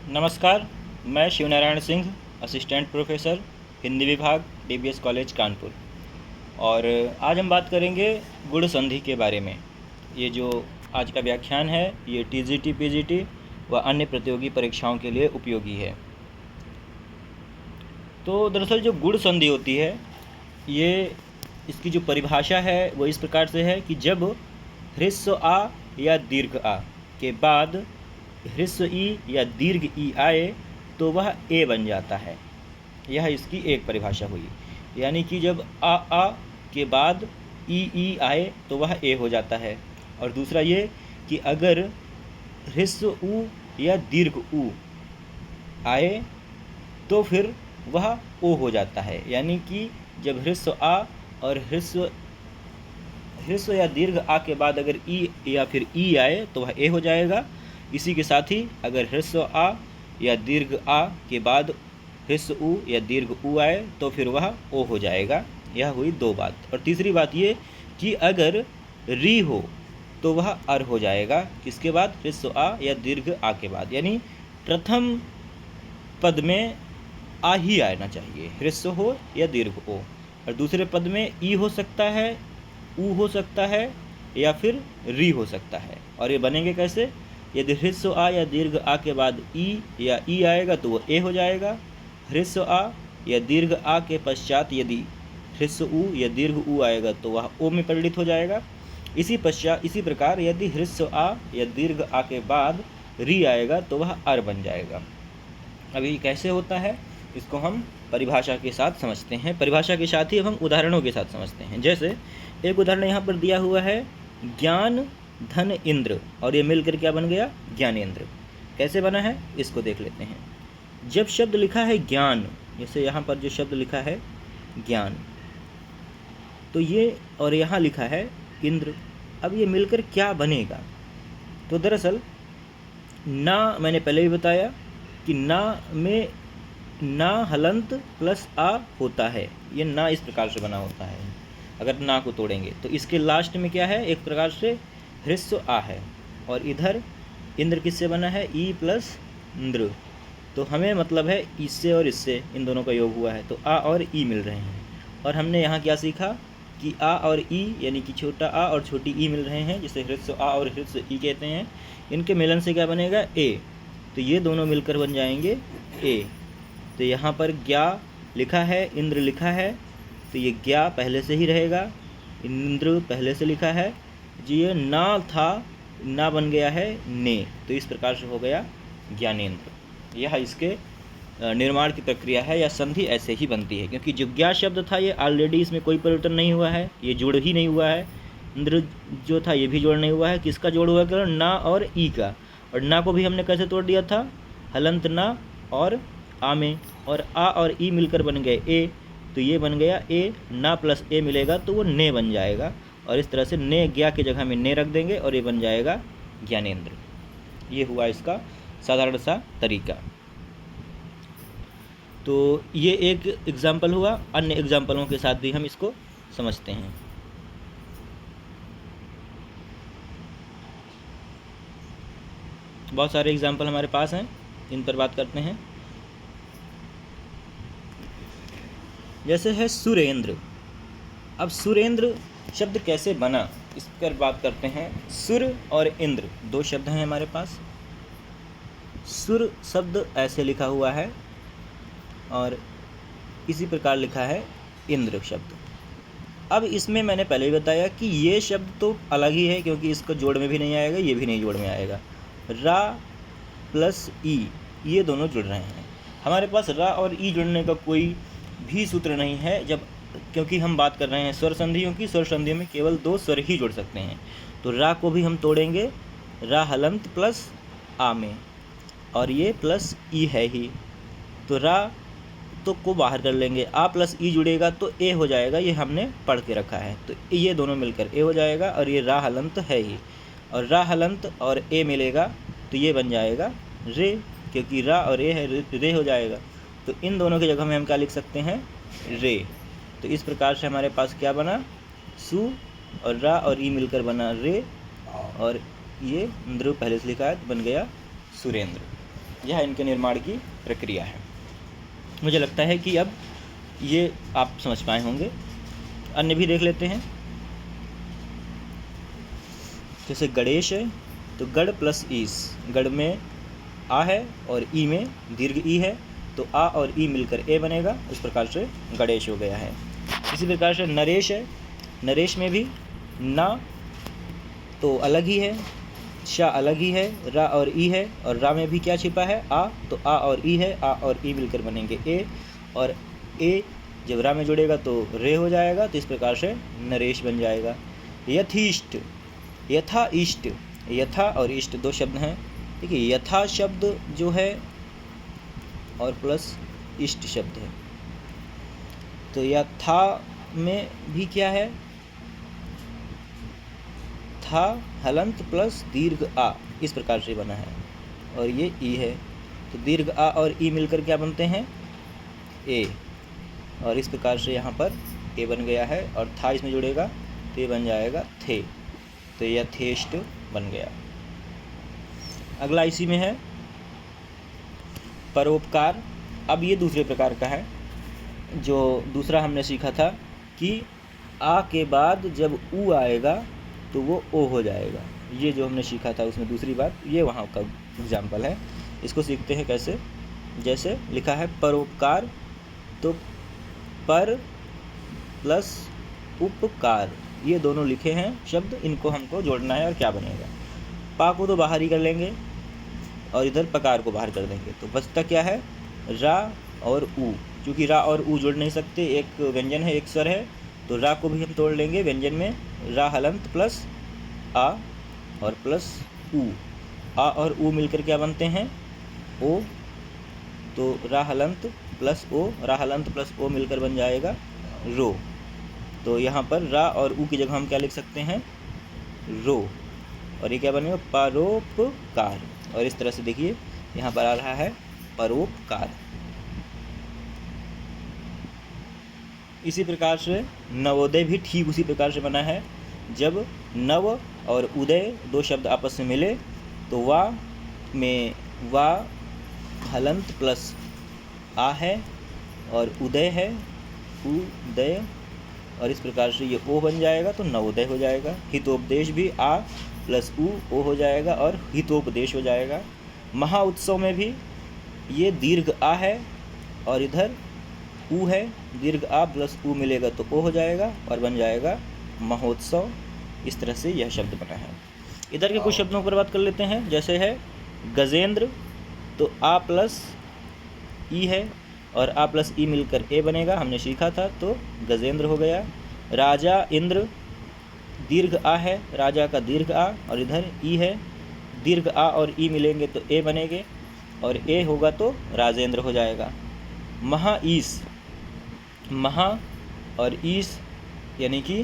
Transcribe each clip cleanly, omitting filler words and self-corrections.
नमस्कार, मैं Shivnarayan Singh, assistant professor, Hindi विभाग, डीबीएस कॉलेज कानपुर। और आज हम बात करेंगे गुण संधि के बारे में। ये जो आज का व्याख्यान है ये टीजीटी, पीजीटी व अन्य प्रतियोगी परीक्षाओं के लिए उपयोगी है। तो दरअसल जो गुण संधि होती है ये इसकी जो परिभाषा है वो इस प्रकार से है कि जब ह्रस्व आ या दीर्घ आ के बाद ह्रस्व ई या दीर्घ ई आए तो वह ए बन जाता है। यह इसकी एक परिभाषा हुई। यानी कि जब आ के बाद ई आए तो वह ए हो जाता है। और दूसरा ये कि अगर ह्रस्व ऊ या दीर्घ ऊ आए तो फिर वह ओ हो जाता है। यानी कि जब ह्रस्व आ और ह्रस्व या दीर्घ आ के बाद अगर ई या फिर ई आए तो वह ए हो जाएगा। इसी के साथ ही अगर ह्रस्व आ या दीर्घ आ के बाद ह्रस्व उ या दीर्घ उ आए तो फिर वह ओ हो जाएगा। यह हुई दो बात। और तीसरी बात ये कि अगर री हो तो वह अर हो जाएगा। किसके बाद? ह्रस्व आ या दीर्घ आ के बाद। यानी प्रथम पद में आ ही आना चाहिए, ह्रस्व हो या दीर्घ हो। और दूसरे पद में ई हो सकता है, ऊ हो सकता है या फिर री हो सकता है। और ये बनेंगे कैसे? यदि ह्रस्व आ या दीर्घ आ के बाद ई या ई आएगा तो वो ए हो जाएगा। ह्रस्व आ या दीर्घ आ के पश्चात यदि ह्रस्व ऊ या दीर्घ ऊ आएगा तो वह ओ में परिणित हो जाएगा। इसी प्रकार यदि ह्रस्व आ या दीर्घ आ के बाद री आएगा तो वह अर बन जाएगा। अब ये कैसे होता है इसको हम परिभाषा के साथ समझते हैं। परिभाषा के साथ ही हम उदाहरणों के साथ समझते हैं। जैसे एक उदाहरण यहाँ पर दिया हुआ है, ज्ञान धन इंद्र, और ये मिलकर क्या बन गया? ज्ञानेंद्र। कैसे बना है इसको देख लेते हैं। जब शब्द लिखा है ज्ञान, जैसे यहाँ पर जो शब्द लिखा है ज्ञान, तो ये और यहाँ लिखा है इंद्र। अब ये मिलकर क्या बनेगा? तो दरअसल ना, मैंने पहले भी बताया कि ना में ना हलंत प्लस आ होता है। ये ना इस प्रकार से बना होता है। अगर ना को तोड़ेंगे तो इसके लास्ट में क्या है? एक प्रकार से ह्रस्व आ है। और इधर इंद्र किससे बना है? E plus Indra. तो हमें मतलब है इससे और इससे इन दोनों का योग हुआ है तो आ और ई मिल रहे हैं। और हमने यहाँ क्या सीखा कि आ और ई यानी कि छोटा आ और छोटी ई मिल रहे हैं, जिसे ह्रस्व आ और ह्रस्व ई कहते हैं। इनके मिलन से क्या बनेगा? ए। तो ये दोनों मिलकर बन जाएंगे ए। तो यहाँ पर ज्ञा लिखा है, इंद्र लिखा है, तो ये ज्ञा पहले से ही रहेगा, इंद्र पहले से लिखा है जी। ये ना था, ना बन गया है ने, तो इस प्रकार से हो गया ज्ञानेंद्र। यह इसके निर्माण की प्रक्रिया है या संधि ऐसे ही बनती है। क्योंकि जो ज्ञा शब्द था ये ऑलरेडी इसमें कोई परिवर्तन नहीं हुआ है, ये जोड़ ही नहीं हुआ है। इंद्र जो था ये भी जोड़ नहीं हुआ है। किसका जोड़ हुआ? केवल ना और ई का। और ना को भी हमने कैसे तोड़ दिया था? हलंत ना और आ में, और आ और ई मिलकर बन गए ए। तो ये बन गया ए। ना प्लस ए मिलेगा तो वो ने बन जाएगा। और इस तरह से ने ज्ञा की जगह में ने रख देंगे और ये बन जाएगा ज्ञानेंद्र। ये हुआ इसका साधारण सा तरीका। तो ये एक एग्जाम्पल हुआ। अन्य एग्जाम्पलों के साथ भी हम इसको समझते हैं। बहुत सारे एग्जाम्पल हमारे पास हैं, इन पर बात करते हैं। जैसे है सुरेंद्र। अब सुरेंद्र शब्द कैसे बना इस पर बात करते हैं। सुर और इंद्र दो शब्द हैं हमारे पास। सुर शब्द ऐसे लिखा हुआ है और इसी प्रकार लिखा है इंद्र शब्द। अब इसमें मैंने पहले ही बताया कि ये शब्द तो अलग ही है, क्योंकि इसको जोड़ में भी नहीं आएगा, ये भी नहीं जोड़ में आएगा। रा प्लस ई ये दोनों जुड़ रहे हैं। हमारे पास रा और ई जुड़ने का कोई भी सूत्र नहीं है, जब क्योंकि हम बात कर रहे हैं स्वर संधियों की। स्वर संधियों में केवल दो स्वर ही जुड़ सकते हैं। तो रा को भी हम तोड़ेंगे रा हलंत प्लस आ में, और ये प्लस ई है ही, तो रा तो को बाहर कर लेंगे, आ प्लस ई जुड़ेगा तो ए हो जाएगा। ये हमने पढ़ के रखा है। तो ये दोनों मिलकर ए हो जाएगा। और ये रा हलंत है ही, और रा हलंत और ए मिलेगा तो ये बन जाएगा रे, क्योंकि रा और ए है, रे हो जाएगा। तो इन दोनों की जगह में हम क्या लिख सकते हैं? रे। तो इस प्रकार से हमारे पास क्या बना? सु और रा और ई मिलकर बना रे, और ये इंद्र पहले से लिखा है तो बन गया सुरेंद्र। यह इनके निर्माण की प्रक्रिया है। मुझे लगता है कि अब ये आप समझ पाए होंगे। अन्य भी देख लेते हैं। जैसे गणेश है तो गढ़ प्लस ईस, गढ़ में आ है और ई में दीर्घ ई है, तो आ और ई मिलकर ए बनेगा। इस प्रकार से गणेश हो गया है। इसी प्रकार से नरेश है, नरेश में भी ना तो अलग ही है, शा अलग ही है, रा और ई है, और रा में भी क्या छिपा है, आ, तो आ और ई है, आ और ई मिलकर बनेंगे ए, और ए जब रा में जुड़ेगा तो रे हो जाएगा। तो इस प्रकार से नरेश बन जाएगा। यथीष्ट, यथा इष्ट, यथा और इष्ट दो शब्द हैं। देखिए यथा शब्द जो है और प्लस इष्ट शब्द है, तो यथा में भी क्या है, था हलंत प्लस दीर्घ आ, इस प्रकार से बना है, और ये ई है, तो दीर्घ आ और ई मिलकर क्या बनते हैं, ए, और इस प्रकार से यहाँ पर ए बन गया है, और था इसमें जुड़ेगा तो ये बन जाएगा थे, तो यथेष्ट बन गया। अगला इसी में है परोपकार। अब ये दूसरे प्रकार का है। जो दूसरा हमने सीखा था कि आ के बाद जब ऊ आएगा तो वो ओ हो जाएगा, ये जो हमने सीखा था उसमें दूसरी बात, ये वहाँ का एग्जाम्पल है। इसको सीखते हैं कैसे। जैसे लिखा है परोपकार, तो पर प्लस उपकार, ये दोनों लिखे हैं शब्द, इनको हमको जोड़ना है। और क्या बनेगा, पा को तो बाहर ही कर लेंगे और इधर पकार को बाहर कर देंगे, तो बचता क्या है, रा और ऊ। क्योंकि रा और ऊ जोड़ नहीं सकते, एक व्यंजन है एक स्वर है, तो रा को भी हम तोड़ लेंगे व्यंजन में, रा हलंत प्लस आ और प्लस ऊ, आ और ऊ मिलकर क्या बनते हैं, ओ, तो रा हलंत प्लस ओ, रा हलंत प्लस ओ मिलकर बन जाएगा रो। तो यहाँ पर रा और ऊ की जगह हम क्या लिख सकते हैं, रो, और ये क्या बनेगा, परोपकार। और इस तरह से देखिए यहाँ पर आ रहा है परोपकार। इसी प्रकार से नवोदय भी ठीक उसी प्रकार से बना है। जब नव और उदय दो शब्द आपस में मिले तो वा में वा हलंत प्लस आ है और उदय है उदय, और इस प्रकार से ये ओ बन जाएगा तो नवोदय हो जाएगा। हितोपदेश भी आ प्लस ऊ ओ हो जाएगा और हितोपदेश हो जाएगा। महाउत्सव में भी ये दीर्घ आ है और इधर ऊ है, दीर्घ आ प्लस ऊ मिलेगा तो ओ हो जाएगा और बन जाएगा महोत्सव। इस तरह से यह शब्द बना है। इधर के कुछ शब्दों पर बात कर लेते हैं। जैसे है गजेंद्र, तो आ प्लस ई है और आ प्लस ई मिलकर ए बनेगा, हमने सीखा था, तो गजेंद्र हो गया। राजा इंद्र, दीर्घ आ है, राजा का दीर्घ आ और इधर ई है, दीर्घ आ और ई मिलेंगे तो ए बनेंगे और ए होगा तो राजेंद्र हो जाएगा। महाईस, महा और ईस यानी कि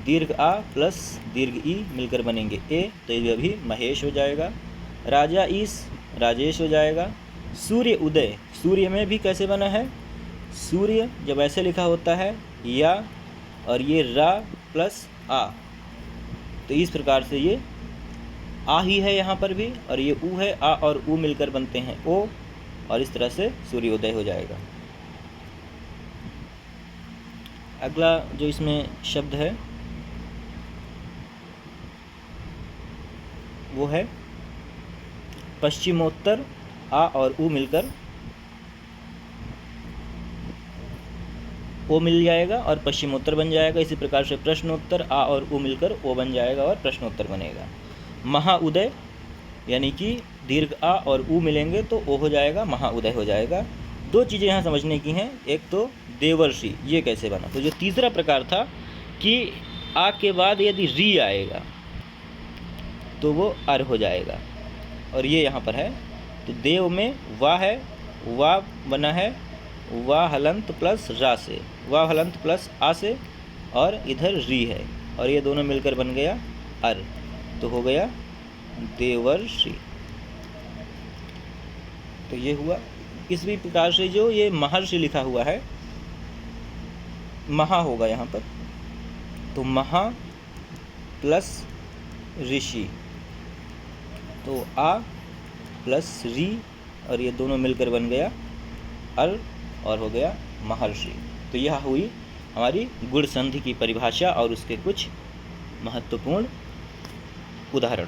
दीर्घ आ प्लस दीर्घ ई मिलकर बनेंगे ए, तो ये भी महेश हो जाएगा। राजा ईस राजेश हो जाएगा। सूर्य उदय, सूर्य में भी कैसे बना है, सूर्य जब ऐसे लिखा होता है या और ये रा प्लस आ, तो इस प्रकार से ये आ ही है यहाँ पर भी, और ये ऊ है, आ और ऊ मिलकर बनते हैं ओ, और इस तरह से सूर्योदय हो जाएगा। अगला जो इसमें शब्द है वो है पश्चिमोत्तर, आ और ऊ मिलकर ओ मिल जाएगा और पश्चिमोत्तर बन जाएगा। इसी प्रकार से प्रश्नोत्तर, आ और ऊ मिलकर ओ बन जाएगा और प्रश्नोत्तर बनेगा। महाउदय यानी कि दीर्घ आ और ऊ मिलेंगे तो ओ हो जाएगा, महाउदय हो जाएगा। दो चीज़ें यहाँ समझने की हैं, एक तो देवर्षि, ये कैसे बना। तो जो तीसरा प्रकार था कि आ के बाद यदि री आएगा तो वो अर हो जाएगा, और ये यहाँ पर है। तो देव में वाह है, वाह बना है वाह हलंत प्लस रा से, वाह हलंत प्लस आ से, और इधर री है, और ये दोनों मिलकर बन गया अर, तो हो गया देवर्षि। तो ये हुआ। इसी प्रकार से जो ये महर्षि लिखा हुआ है, महा होगा यहाँ पर, तो महा प्लस ऋषि, तो आ प्लस री और ये दोनों मिलकर बन गया अल और हो गया महर्षि। तो यह हुई हमारी गुण संधि की परिभाषा और उसके कुछ महत्वपूर्ण उदाहरण।